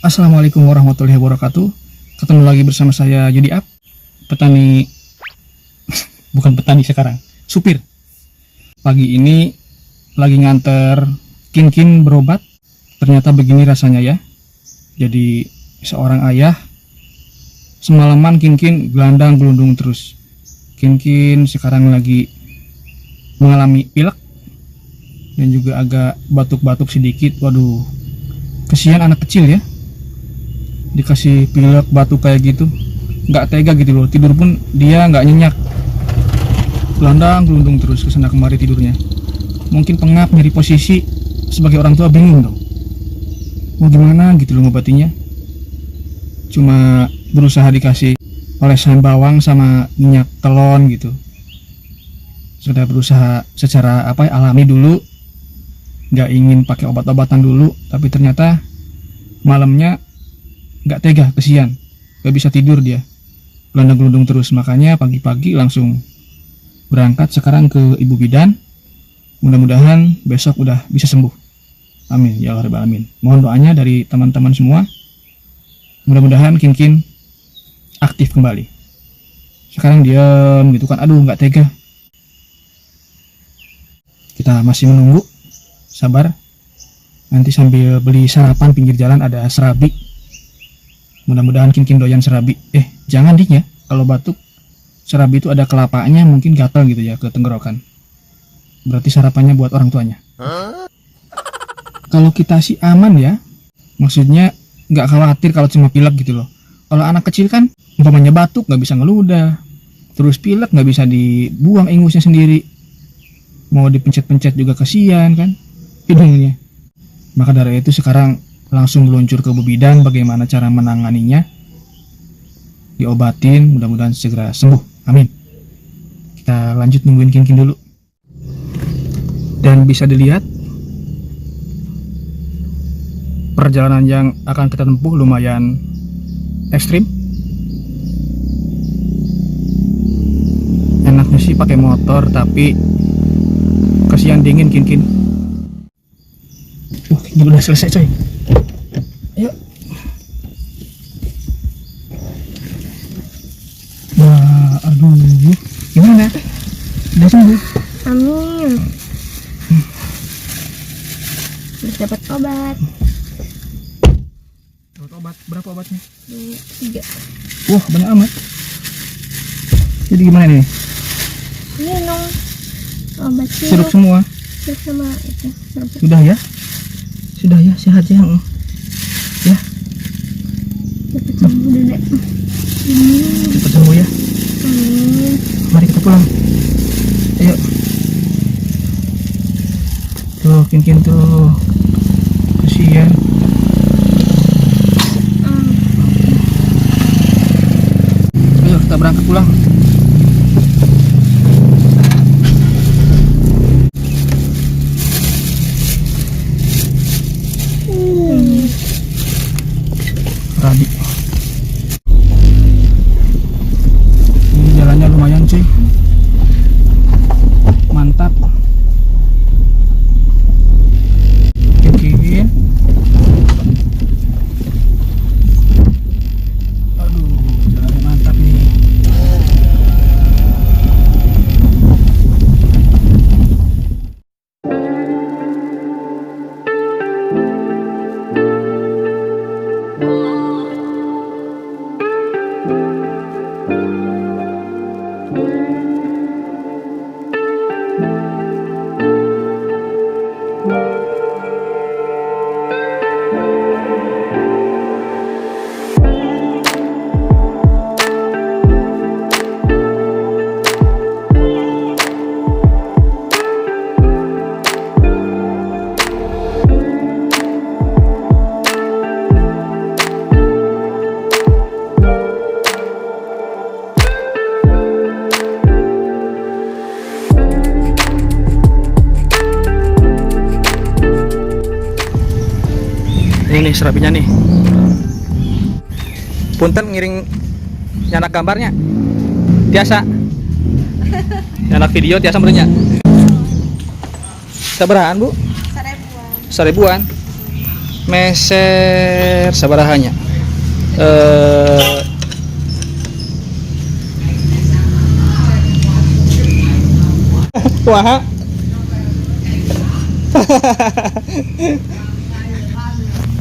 Assalamualaikum warahmatullahi wabarakatuh. Ketemu lagi bersama saya Yudi Up, petani bukan petani sekarang, supir. Pagi ini lagi nganter Kinkin berobat. Ternyata begini rasanya ya. Jadi seorang ayah, semalaman Kinkin gelandang gelundung terus. Kinkin sekarang lagi mengalami pilek dan juga agak batuk-batuk sedikit. Waduh, kesian anak kecil ya, dikasih pilek batuk kayak gitu, nggak tega gitu loh. Tidur pun dia nggak nyenyak, gelandang gelundung terus kesana kemari tidurnya. Mungkin pengap, nyari posisi. Sebagai orang tua bingung dong, mau gimana gitu loh ngobatinya. Cuma berusaha dikasih olesan bawang sama minyak telon gitu. Sudah berusaha secara alami dulu, nggak ingin pakai obat-obatan dulu, tapi ternyata malamnya nggak tega, kesian, nggak bisa tidur dia, gelandang gelundung terus. Makanya pagi-pagi langsung berangkat sekarang ke ibu bidan. Mudah-mudahan besok udah bisa sembuh. Amin ya Allah rabbal alamin. Mohon doanya dari teman-teman semua. Mudah-mudahan Kinkin aktif kembali. Sekarang diam gitu kan, aduh nggak tega. Kita masih menunggu, sabar. Nanti sambil beli sarapan pinggir jalan ada serabi. Mudah-mudahan Kinkin doyan serabi. Jangan dik ya, kalau batuk serabi itu ada kelapanya, mungkin gatal gitu ya ke tenggorokan. Berarti sarapannya buat orang tuanya. Kalau kita sih aman ya, maksudnya nggak khawatir kalau cuma pilek gitu loh. Kalau anak kecil kan umpamanya batuk nggak bisa ngeludah, terus pilek nggak bisa dibuang ingusnya sendiri, mau dipencet-pencet juga kesian kan hidungnya. Maka dari itu sekarang langsung meluncur ke Bu Bidan bagaimana cara menanganinya, diobatin, mudah-mudahan segera sembuh, amin. Kita lanjut nungguin Kinkin dulu. Dan bisa dilihat perjalanan yang akan kita tempuh lumayan ekstrim. Enaknya sih pakai motor, tapi kasihan dingin Kinkin. Kinkin udah selesai coy. Ayo. Wah, aduh, gimana? Udah sembuh? Amin. Dapat obat. Dapat obat, berapa obatnya? 3. Wah, banyak amat. Jadi gimana nih? Minum obat Sirup semua? sirup sama itu. Sudah ya? Sudah ya, sehat ya? Ya, Dapat sembuh nenek. cepat sembuh ya. Amin. Mari kita pulang. Ayo. Tuh, Kinkin tuh. Kasihan. Ayo kita berangkat pulang. Rabi. Ini jalannya lumayan cuy. Mantap. Kinkin. Aduh, jalannya mantap nih. Ini nih serabinya nih. Punten ngiring nyanak gambarnya. Tiasa. Nyanak video tiasa merenya. Sabarahan, Bu? 1000-an. 1000-an. Mese meter sabarahanya. Wah.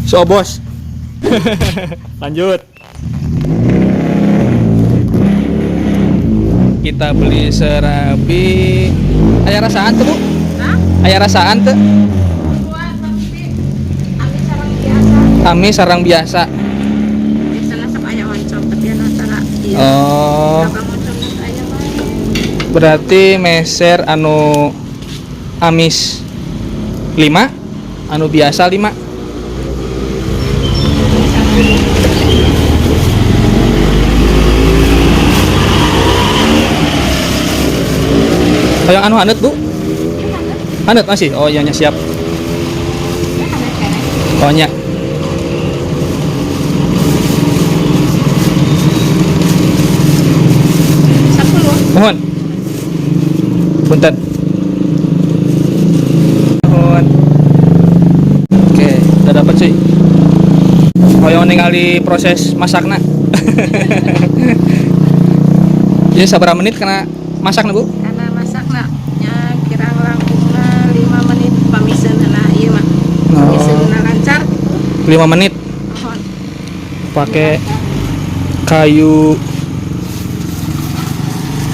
So bos. Lanjut. Kita beli serabi. Aya rasaan tuh, Bu? Hah? Aya rasaan tuh? Buat tapi ami sarang biasa. Kami sarang biasa. Biasanya sama ayam oncom tapi anu tara ieu. Oh, Abang oncom geus aya mah. berarti meser anu amis 5, anu biasa 5. Yang anu hanet, Bu? Hanet masih? Oh, iya nya siap. Oh, nya. Mohon. Punten. Mohon. Oke, udah dapat sih. Hoyong ningali proses masakna. Jadi sabar menit kena masak Bu? Karena masakna nya kirang langkungna 5 menit pamiseunna ieu mah. Pamiseunna lancar 5 menit mohon. pakai kayu.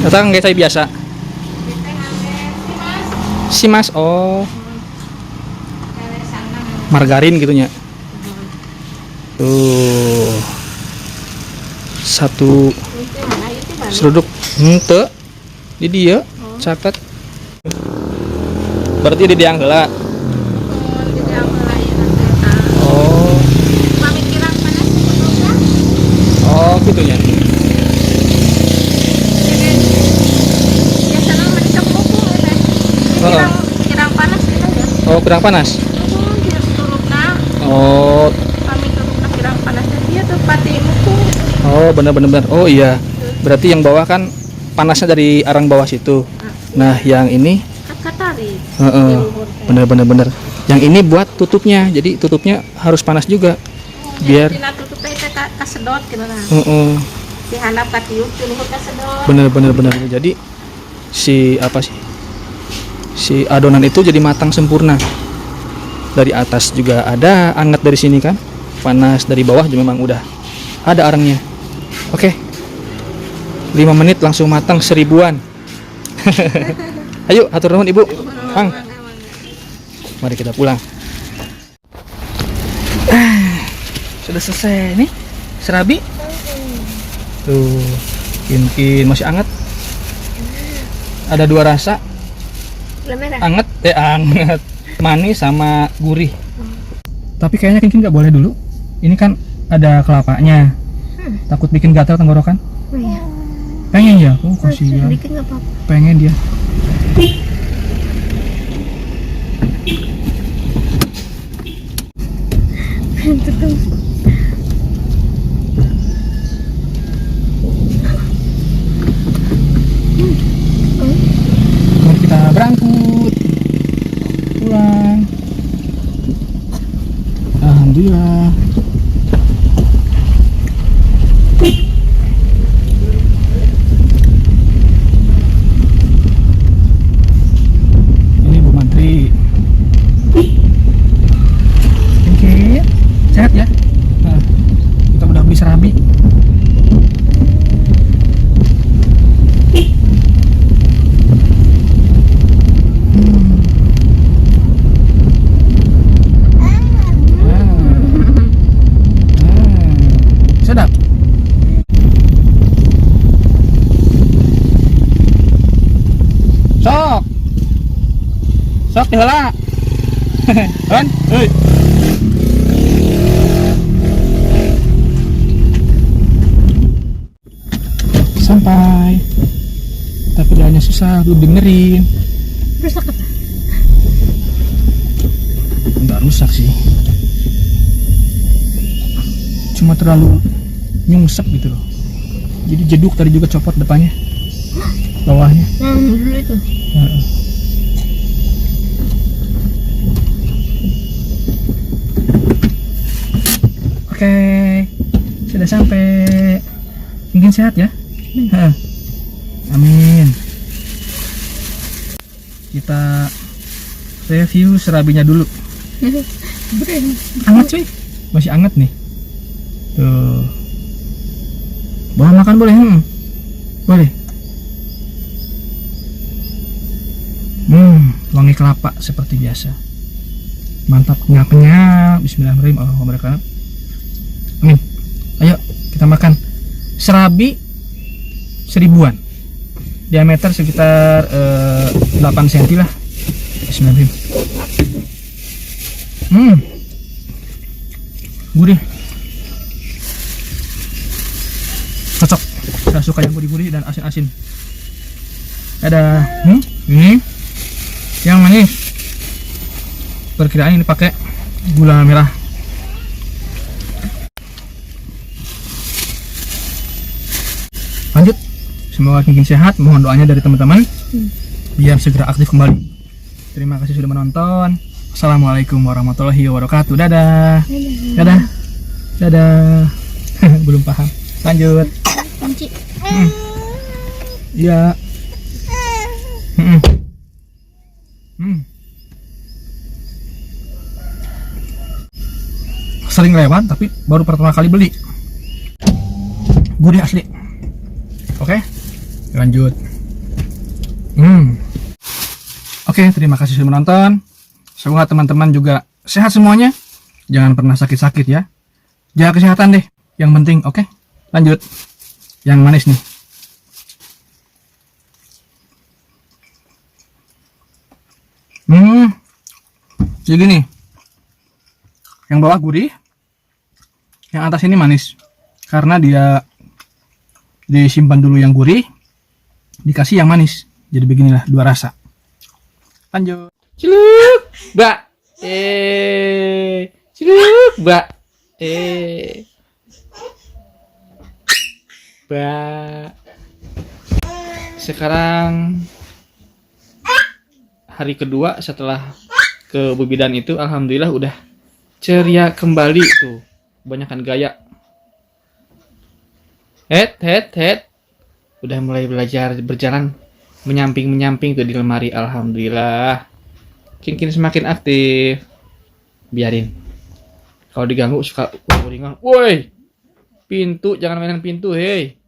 Datang kayak saya biasa. Kita ngambil Mas. Si Mas, oh, Kale sanang. margarin gitunya. Tuh. Satu Itu mana itu mana? seruduk henteu di dia catat. Berarti di diang heula. Jadi aku lain nanti. Oh, Pamit kirang panas sebetulnya. oh gitunya. Biasanya mereka pukul ya. Kirang panas gitu ya. Oh, kurang panas. Dia turupna, Oh, kami turupna kirang panas dan dia tuh pati mukul. oh benar. Oh iya. Berarti yang bawah kan panasnya dari arang bawah situ. Nah, yang ini Katari. heeh, bener. Yang ini buat tutupnya. Jadi tutupnya harus panas juga. Biar Tina tutup teh kasedot gitu nah. heeh, Di handap ka tiup teh luhur kasedot. bener. Jadi si apa sih? Si adonan itu jadi matang sempurna. Dari atas juga ada anget dari sini kan. Panas dari bawah juga memang udah ada arangnya. Oke. 5 menit langsung matang 1000-an. Ayo, atur nuhun Ibu. Kang, mari kita pulang. Sudah selesai nih serabi. Tuh, mungkin masih anget. Ada 2 rasa, Gula merah. anget, manis sama gurih. Tapi kayaknya Kinkin nggak boleh dulu. Ini kan ada kelapanya. Takut bikin gatal tenggorokan. Oh iya. Pengen ya? Oh, kasihan. Sedikit nggak apa-apa. Pengen dia. Mari kita berangkut pulang. Alhamdulillah. Ini Bu Mantri. Oke, sehat ya. Nah, kita udah beli serabi. Sedap. Sok. Sok diheula. Kan? Heuy. Sampai. Tapi doanya susah, belum dengerin. Rusak apa? Enggak rusak sih. Cuma terlalu nyungsep gitu loh. Jadi jeduk tadi juga copot depannya. Bawahnya. Nah, dulu itu. Heeh. Oke. Oke, sudah sampai. Mungkin sehat ya. Heeh. Amin. Kita review serabinya dulu. Brand. Anget cuy, masih anget nih. Tuh. Boleh makan boleh? Boleh. Wangi kelapa seperti biasa. Mantap, kenyal. Bismillahirrahmanirrahim. Allahu Akbar. Amin. Ayo kita makan. Serabi 1000-an. Diameter sekitar 8 cm lah. Bismillahirrahmanirrahim. Gurih. Cocok. Saya suka yang gurih-gurih dan asin-asin. Ada ini yang manis. Perkiraan ini pakai gula merah. Lanjut. Semoga Kinkin sehat. Mohon doanya dari teman-teman biar segera aktif kembali. Terima kasih sudah menonton. Assalamualaikum warahmatullahi wabarakatuh. Dadah. Dadah. Dadah. Belum paham. Lanjut. Kunci. Iya. Sering lewat tapi baru pertama kali beli. Gurih asli. Oke, lanjut. Oke, terima kasih sudah menonton. Semoga teman-teman juga sehat semuanya. Jangan pernah sakit-sakit ya. Jaga kesehatan deh. Yang penting, oke. Lanjut. Yang manis nih. Jadi gini. Yang bawah gurih. Yang atas ini manis. Karena dia disimpan dulu yang gurih, dikasih yang manis. Jadi beginilah dua rasa. Lanjut. Ciluk, Mbak. Ciluk, Mbak. Mbak. Sekarang hari kedua setelah ke Bubidan itu, alhamdulillah udah ceria kembali tuh. Banyakan gaya. Head. Udah mulai belajar berjalan menyamping tuh di lemari. Alhamdulillah. Kinkin semakin aktif. Biarin. Kalau diganggu suka uringan. Woi. Pintu, jangan mainan pintu, hei.